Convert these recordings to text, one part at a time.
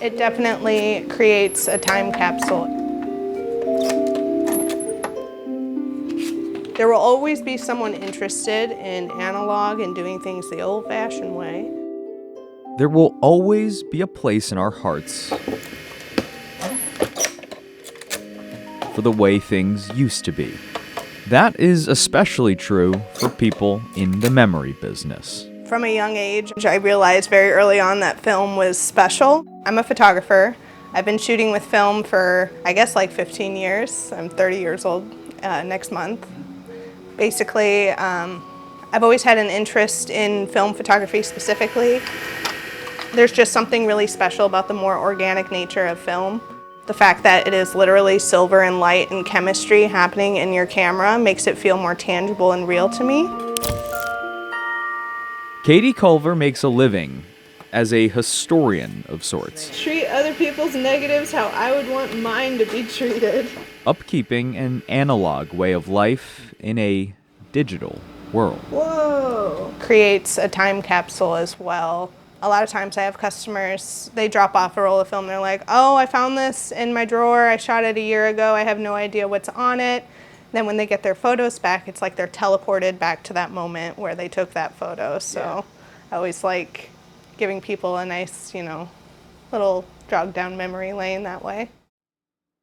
It definitely creates a time capsule. There will always be someone interested in analog and doing things the old-fashioned way. There will always be a place in our hearts for the way things used to be. That is especially true for people in the memory business. From a young age, I realized very early on that film was special. I'm a photographer. I've been shooting with film for, I guess, like 15 years. I'm 30 years old next month. Basically, I've always had an interest in film photography specifically. There's just something really special about the more organic nature of film. The fact that it is literally silver and light and chemistry happening in your camera makes it feel more tangible and real to me. Katie Culver makes a living as a historian of sorts, Treat other people's negatives how I would want mine to be treated. upkeeping an analog way of life in a digital world. Whoa! Creates a time capsule as well. A lot of times I have customers, they drop off a roll of film, they're like, oh, I found this in my drawer, I shot it a year ago, I have no idea what's on it. Then when they get their photos back, it's like they're teleported back to that moment where they took that photo. So I always like giving people a nice, little jog down memory lane that way.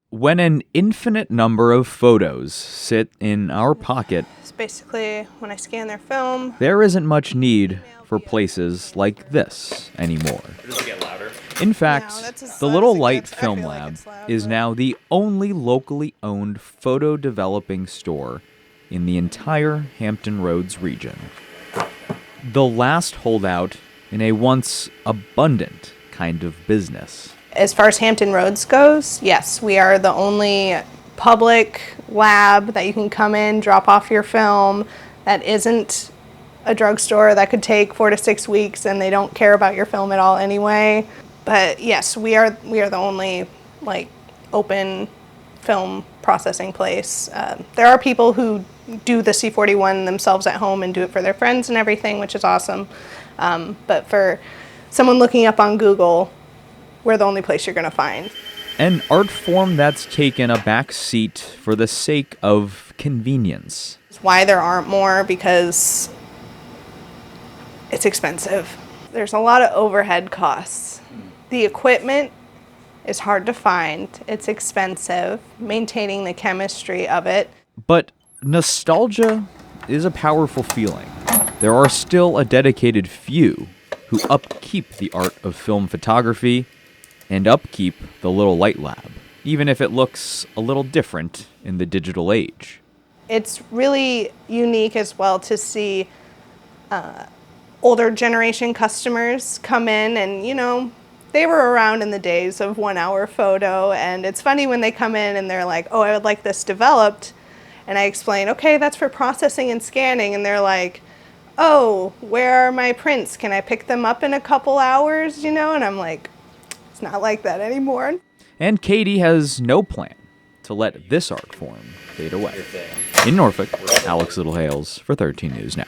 When an infinite number of photos sit in our pocket, It's basically when I scan their film. there isn't much need for places like this anymore. Does it get louder? In fact, No, that's as the loud Little as it Light gets. I Film feel like Lab it's loud, is but- now the only locally owned photo developing store in the entire Hampton Roads region. The last holdout in a once abundant kind of business. As far as Hampton Roads goes, yes, we are the only public lab that you can come in, drop off your film, that isn't a drugstore that could take 4 to 6 weeks and they don't care about your film at all anyway. But yes, we are the only open film processing place. There are people who do the C41 themselves at home and do it for their friends and everything, which is awesome. But for someone looking up on Google, we're the only place you're going to find. An art form that's taken a back seat for the sake of convenience. Why there aren't more, because it's expensive. There's a lot of overhead costs. The equipment is hard to find. It's expensive, maintaining the chemistry of it. But nostalgia is a powerful feeling. There are still a dedicated few who upkeep the art of film photography and upkeep the Little Light Lab, even if it looks a little different in the digital age. It's really unique as well to see older generation customers come in and, they were around in the days of 1 hour photo, and it's funny when they come in and they're like, oh, I would like this developed. And I explain, okay, that's for processing and scanning. And they're like, oh, where are my prints? Can I pick them up in a couple hours, And I'm like, it's not like that anymore. And Katie has no plan to let this art form fade away. In Norfolk, Alex Littlehales for 13 News Now.